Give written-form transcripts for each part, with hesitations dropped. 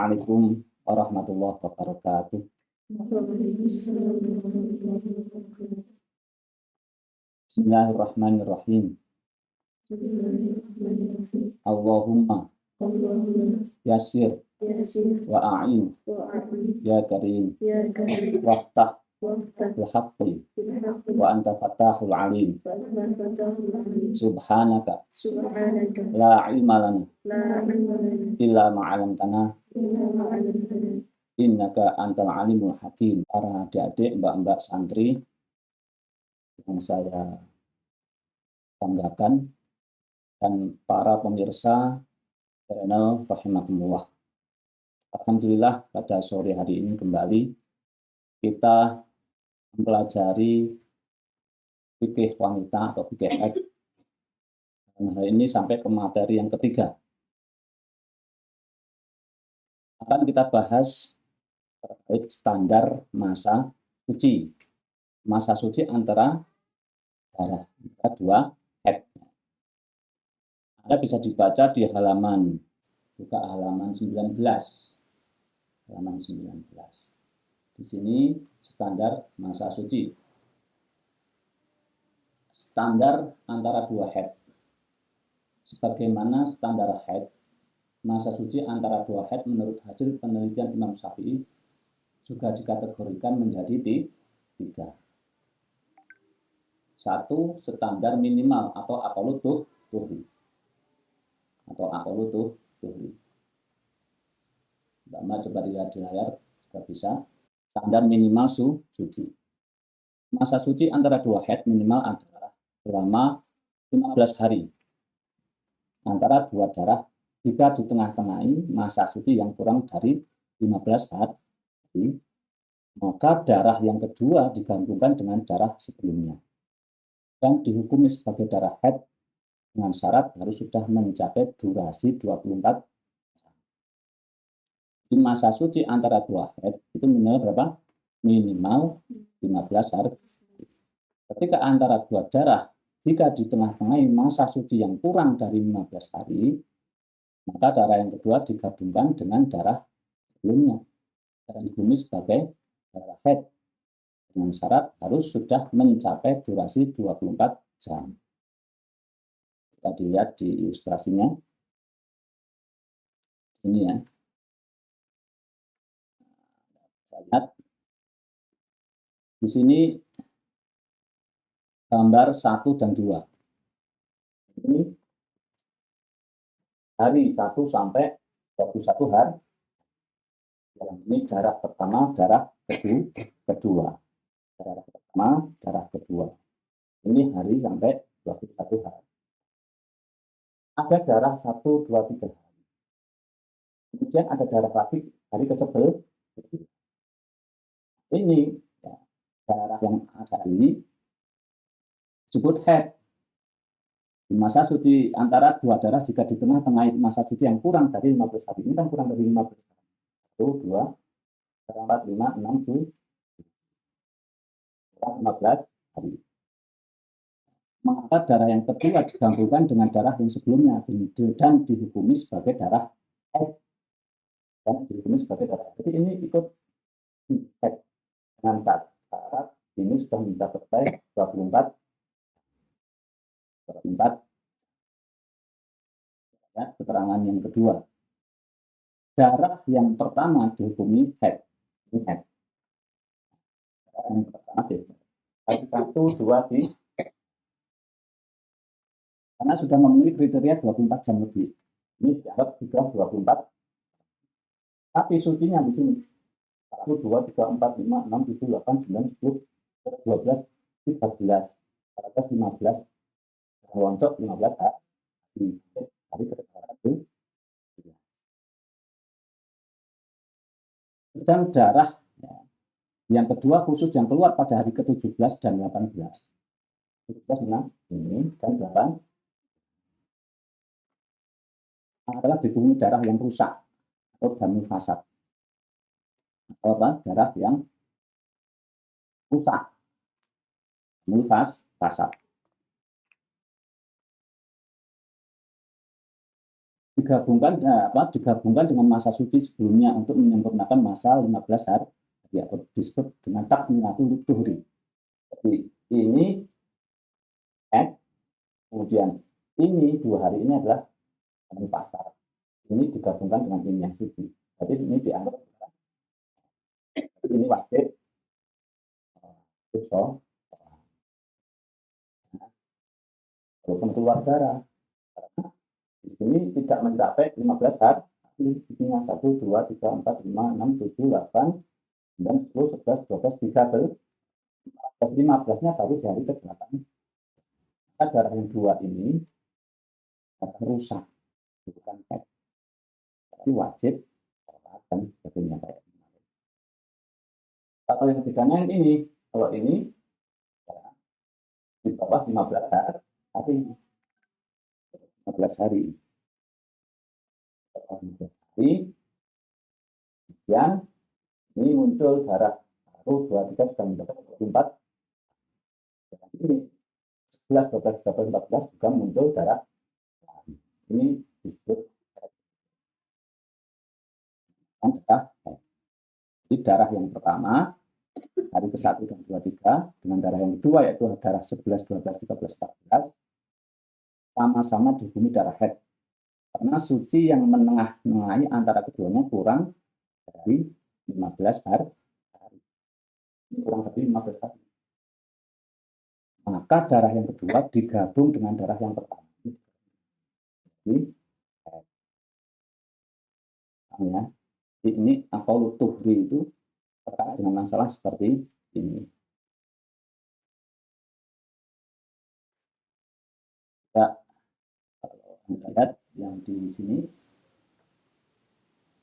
Assalamualaikum warahmatullahi wabarakatuh. Bismillahirrahmanirrahim. Allahumma yasir wa a'in ya karim waftah bilhaqqi wa anta fatahul alim. Subhanaka la ilma lana illa ma'alamtana innaka antal alimul hakim. Para adik-adik, mbak-mbak santri yang saya banggakan dan para pemirsa channel rahimakumullah. Alhamdulillah pada sore hari ini kembali kita mempelajari fikih wanita atau fikih haid. Dan hari ini sampai ke materi yang ketiga. Akan kita bahas terkait standar masa suci. Masa suci antara darah dua haid. Anda bisa dibaca di halaman 19. Halaman 19. Di sini standar masa suci. Standar antara dua haid. Sebagaimana standar haid, masa suci antara dua haid menurut hasil penelitian Imam Syafi'i juga dikategorikan menjadi tiga. Satu, standar minimal atau aqallu tuhri. Mbak coba dilihat di layar juga bisa. Standar minimal suci. Masa suci antara dua haid minimal adalah selama 15 hari antara dua darah jika di tengah-tengahi masa suci yang kurang dari 15 hari, maka darah yang kedua digabungkan dengan darah sebelumnya dan dihukumi sebagai darah haid dengan syarat harus sudah mencapai durasi 24 jam. Di masa suci antara dua haid itu minimal berapa? Minimal 15 hari. Ketika antara dua darah, jika di tengah-tengah masa suci yang kurang dari 15 hari, maka darah yang kedua digabungkan dengan darah sebelumnya dan dihukumi sebagai darah haid dengan syarat harus sudah mencapai durasi 24 jam. Kita dilihat di ilustrasinya. Ini ya. Kita lihat. Di sini gambar 1 dan 2. Ini hari 1 sampai 21 hari. Yang ini darah pertama, darah kedua. Darah pertama, darah kedua. Ini hari sampai 21 hari. Ada darah 1, 2, 3 hari. Kemudian ada darah lagi hari ke-11. Ini ya, darah yang ada ini disebut haid. Di masa suci antara dua darah jika di tengah-tengah masa suci yang kurang dari 15 hari. Ini kan kurang dari 15 hari. 1, 2, 4, 5, 6, 7, 15 hari. Maka darah yang kedua digabungkan dengan darah yang sebelumnya dan dihukumi sebagai darah haid. Dan dihukumi sebagai darah. Jadi ini ikut haid dengan syarat ini sudah mencapai 24. Ya, keterangan yang kedua. Darah yang pertama dihukumi haid. Ini haid. Darah yang pertama dihukumi. 1, 2, 3. Karena sudah memenuhi kriteria 24 jam lebih. Ini dianggap sudah 24. Tapi sucinya di sini 1, 2, 3, 4, 5, 6, 7, 8, 9, 10, 12, 13, 14, 15, loncok 15 hari ke-1. Sedang darah ya, yang kedua khusus yang keluar pada hari ke-17 dan 18. 17 mana? Ini dan 8 adalah dihukumi darah yang rusak atau damul fasad. Atau apa? Darah yang rusak. Damul fasad. digabungkan dengan masa suci sebelumnya untuk menyempurnakan masa 15 hari atau disebut dengan takmiratul tuhri. Jadi ini kemudian ini 2 hari ini adalah pasar. Ini digabungkan dengan ini yang suci. Jadi ini dianggap ini wajib walaupun keluar darah. Di sini tidak mencapai 15 hari. Ini 1, 2, 3, 4, 5, 6, 7, 8, 9, 10, 11, 12, 13, 15-nya baru di hari ke-8. Maka darah yang 2 ini akan rusak, bukan head. Tapi wajib akan sebagainya kayak kemarin. Kalau yang bedanya ini, kalau ini ya, di bawah 15 hari, 15 hari. Kemudian ini muncul darah baru 2, 3 sudah mencapai 24. Ini 11, 12, 13, 14 juga muncul darah. Ini disebut darah. Jadi darah yang pertama hari ke-1 dan 2, 3 dengan darah yang kedua yaitu darah 11, 12, 13, 14 sama-sama dihukumi darah haid. Karena suci yang menengah-nengahi antara keduanya kurang dari 15 hari. Ini kurang dari 15 hari. Maka darah yang kedua digabung dengan darah yang pertama. Jadi, ya, ini atau tuhri itu terkait dengan masalah seperti ini. Ya, kalau Anda lihat yang di sini,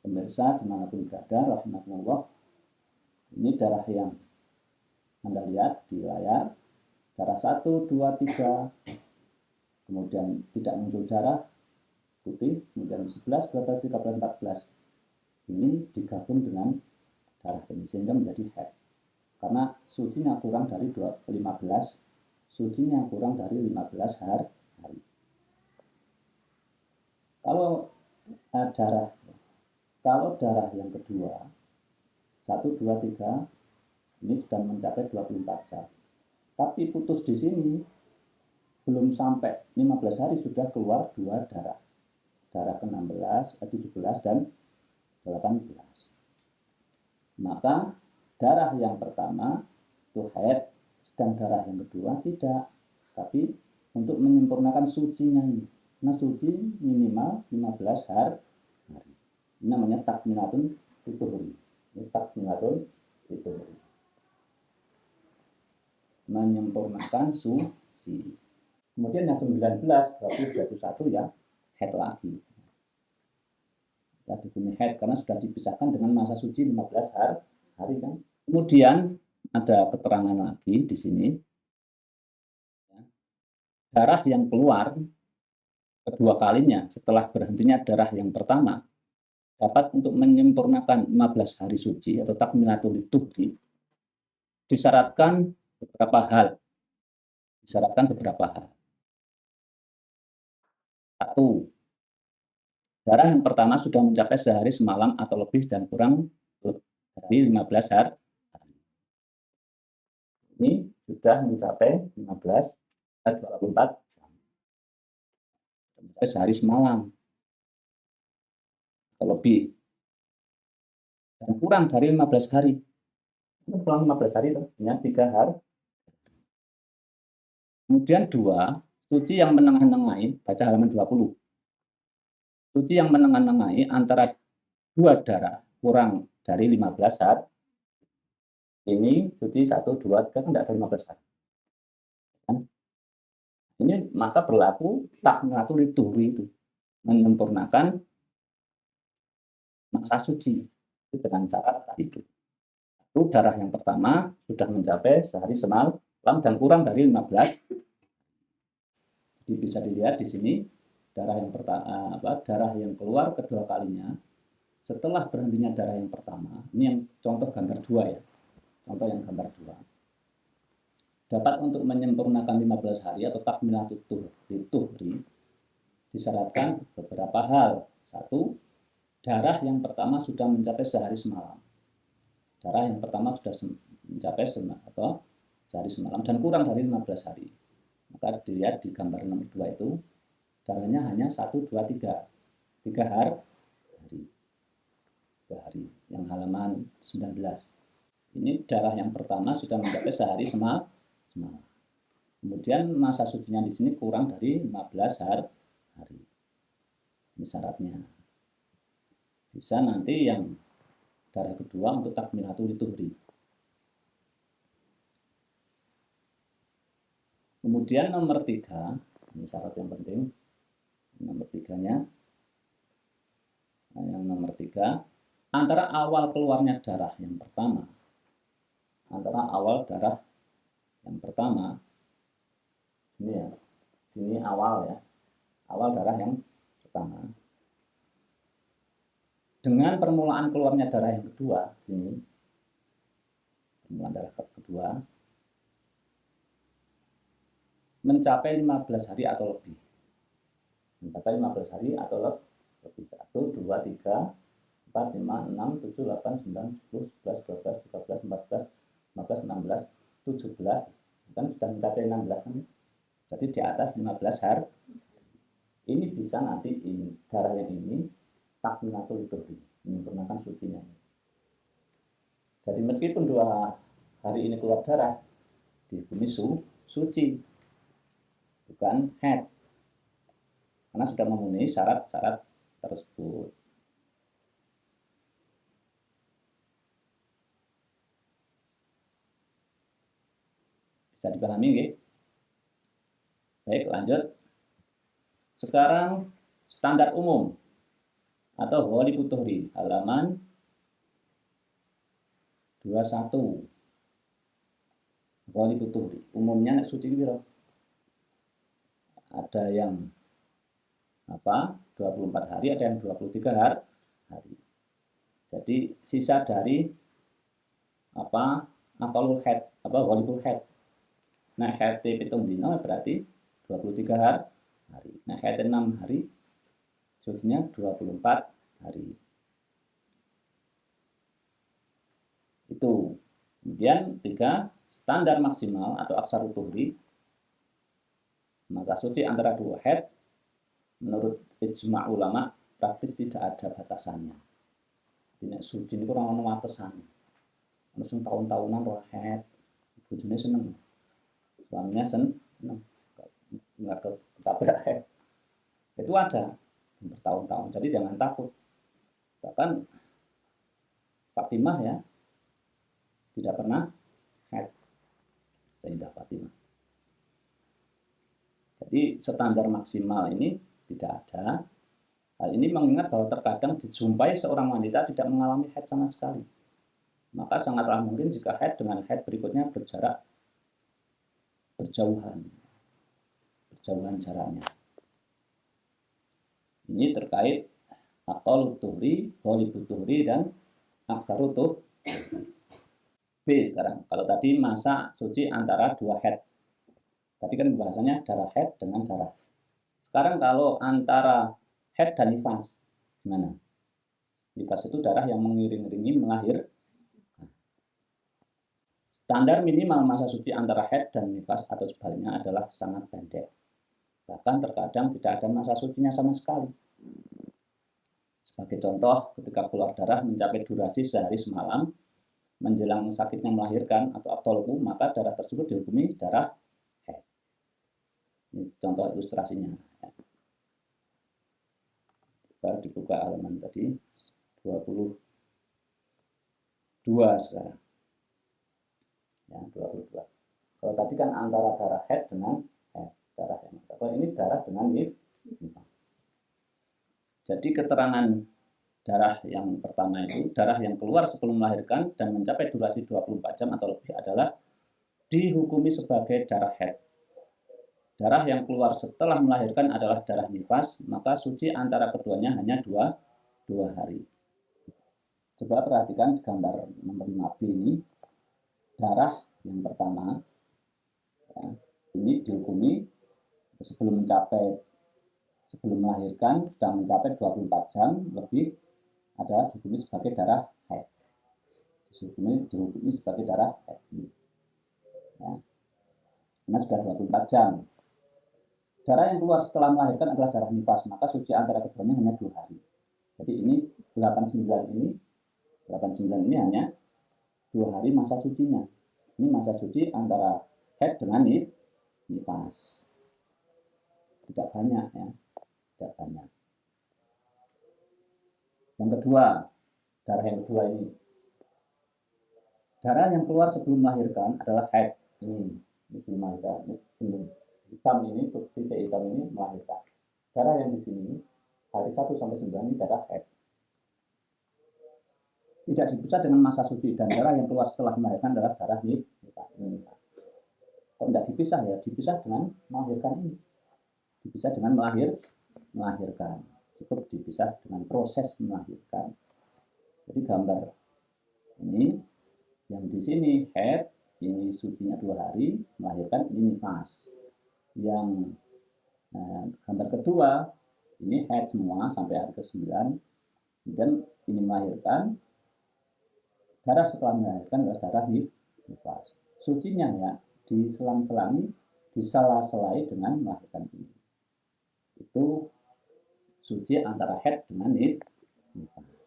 pemirsa dimanapun berada, rahmatullah, ini darah yang Anda lihat di layar, darah 1, 2, 3, kemudian tidak muncul darah putih, kemudian 11, 12, 13, 14. Ini digabung dengan darah ini sehingga menjadi haid. Karena sucinya kurang dari 15, sucinya kurang dari 15 hari. Kalau darah yang kedua 1, 2, 3 ini sudah mencapai 24 jam. Tapi putus di sini belum sampai 15 hari sudah keluar 2 darah. Darah ke-16, 17 dan 18. Maka darah yang pertama itu haid, sedang darah yang kedua tidak. Tapi untuk menyempurnakan sucinya ini, karena suci minimal 15 hari. Ini namanya takmilatun tuhri. Ini takmilatun tuhri. Menyempurnakan suci. Kemudian yang 19 berarti 21 ya haid lagi. Dihukumi haid karena sudah dipisahkan dengan masa suci 15 hari kan. Kemudian ada keterangan lagi di sini. Darah yang keluar kedua kalinya setelah berhentinya darah yang pertama dapat untuk menyempurnakan 15 hari suci atau takmilatul tuhri disyaratkan beberapa hal. Satu, darah yang pertama sudah mencapai sehari semalam atau lebih dan kurang dari 15 hari. Ini sudah mencapai 24 jam. Mencapai sehari semalam atau lebih. Dan kurang dari 15 hari. Kurang 15 hari itu, hanya 3 hari. Kemudian 2, suci yang menengah-nengahi, baca halaman 20. Suci yang menengah-nengahi antara 2 darah kurang dari 15 hari. Ini suci 1, 2, 3 kan tidak ada 15 hari. Ini maka berlaku takmilatul tuhri itu, menyempurnakan masa suci dengan cara tadi itu. Itu darah yang pertama sudah mencapai sehari semalam dan kurang dari 15. Jadi bisa dilihat di sini darah yang pertama, darah yang keluar kedua kalinya setelah berhentinya darah yang pertama. Ini yang contoh gambar 2 ya. Contoh yang gambar 2. Dapat untuk menyempurnakan 15 hari atau takmilatul tuhri disyaratkan beberapa beberapa hal. Satu, darah yang pertama sudah mencapai sehari semalam. Darah yang pertama sudah mencapai sehari semalam dan kurang dari 15 hari. Maka dilihat di gambar nomor 2 itu, darahnya hanya 1, 2, 3. 3 hari. 3 hari. Yang halaman 19. Ini darah yang pertama sudah mencapai sehari semalam. Kemudian masa sucinya di sini kurang dari 15 hari. Ini syaratnya. Bisa nanti yang darah kedua untuk takmilatul tuhri. Kemudian nomor 3, ini syarat yang penting. Nomor 3-nya. Yang nomor 3, antara awal keluarnya darah yang pertama. Antara awal darah yang pertama. Ini ya. Sini awal ya. Awal darah yang pertama. Dengan permulaan keluarnya darah yang kedua, sini. Permulaan darah kedua. Mencapai 15 hari atau lebih. Mencapai 15 hari atau lebih. 1, 2, 3, 4, 5, 6, 7, 8, 9, 10, 11, 12, 13, 14, 15, 16, 17. Kan sudah mencapai 16 kan? Jadi di atas 15 hari. Ini bisa nanti ini, darah yang ini takminatul tuhri, menyempurnakan sucinya. Jadi meskipun 2 hari ini keluar darah, dihukumi suci, bukan haid, karena sudah memenuhi syarat-syarat tersebut. Bisa dipahami nggih? Baik, lanjut. Sekarang standar umum atau ghalibut tuhri, halaman 21. Ghalibut tuhri, umumnya nek suci piro? Ada yang 24 hari, ada yang 23 hari. Jadi sisa dari aqallul haid, ghalibul haid. Nah, haid pitung dino berarti 23 hari. Nah, haid 6 hari, sucinya 24 hari. Itu. Kemudian 3, standar maksimal atau aksarut tuhri, masa suci antara 2 haid, menurut ijma' ulama praktis tidak ada batasannya. Jadi suci ini kurang ono batasan. Langsung tahun-tahunan roh haid, bojone seneng. Suaminya seneng. Enggak ketabrak haid. Itu ada bertahun-tahun. Jadi jangan takut. Bahkan Fatimah ya tidak pernah haid. Sayyidah Fatimah. Jadi standar maksimal ini tidak ada. Hal ini mengingat bahwa terkadang dijumpai seorang wanita tidak mengalami haid sama sekali. Maka sangatlah mungkin jika haid dengan haid berikutnya berjauhan jaraknya. Ini terkait aqallut tuhri, ghalibut tuhri, dan aksarut tuhri. B sekarang. Kalau tadi masa suci antara 2 haid. Tadi kan bahasanya darah haid dengan darah. Sekarang kalau antara haid dan nifas, gimana? Nifas itu darah yang mengiring-iringi melahir. Standar minimal masa suci antara haid dan nifas atau sebaliknya adalah sangat pendek. Bahkan terkadang tidak ada masa sucinya sama sekali. Sebagai contoh, ketika keluar darah mencapai durasi sehari semalam, menjelang sakitnya melahirkan atau aktolku, maka darah tersebut dihukumi darah haid. Ini contoh ilustrasinya. Coba dibuka halaman tadi 22 sekarang. Ya, 22. Kalau tadi kan antara darah haid dengan darah yang kalau ini darah dengan nifas. Jadi keterangan darah yang pertama itu, darah yang keluar sebelum melahirkan dan mencapai durasi 24 jam atau lebih adalah dihukumi sebagai darah haid. Darah yang keluar setelah melahirkan adalah darah nifas, maka suci antara keduanya hanya 2 hari. Coba perhatikan gambar nomor 5B ini, darah yang pertama, ya, ini dihukumi sebelum mencapai sebelum melahirkan sudah mencapai 24 jam lebih adalah dihukumi sebagai darah haid. Dihukumi sebagai darah haid. Ya. Karena sudah 24 jam. Darah yang keluar setelah melahirkan adalah darah nifas, maka suci antara keduanya hanya 2 hari. Jadi ini 89 ini hanya 2 hari masa sucinya. Ini masa suci antara haid dengan nifas. Tidak banyak ya, tidak banyak. Yang kedua, darah yang kedua ini. Darah yang keluar sebelum melahirkan adalah haid. Ini sebelum melahirkan. Hitam ini, titik hitam ini melahirkan. Darah yang di sini hari 1 sampai 9 ini darah haid. Tidak dipisah dengan masa suci, dan darah yang keluar setelah melahirkan adalah darah nifas. Kalau tidak dipisah ya, dipisah dengan melahirkan ini. Dipisah dengan melahirkan. Cukup dipisah dengan proses melahirkan. Jadi gambar ini yang di sini haid, ini sucinya 2 hari, melahirkan ini nifas. Yang gambar kedua ini haid semua sampai hari ke-9, dan ini melahirkan. Darah setelah melahirkan adalah darah nifas. Sucinya ya diselang-selangi, disela-selai dengan melahirkan ini. Itu suci antara haid dengan nifas.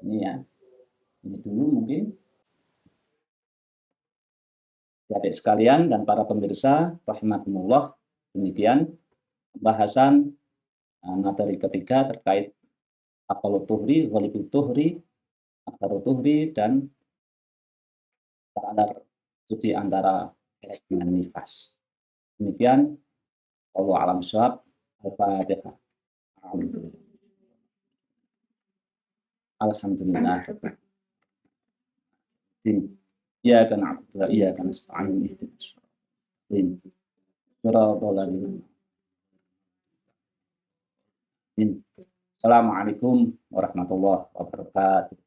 Ini ya, ini dulu mungkin adik sekalian dan para pemirsa rahimakumullah, demikian bahasan materi ketiga terkait aqallut tuhri, ghalibut tuhri, aktsarut tuhri, dan kadar suci antara haid dengan nifas. Demikian, wallahu a'lam bishawab. Al-Fatihah. Alhamdulillah. Iyyaka na'budu wa iyyaka nasta'in. Ihdinas siratal ladzina. Assalamualaikum warahmatullahi wabarakatuh.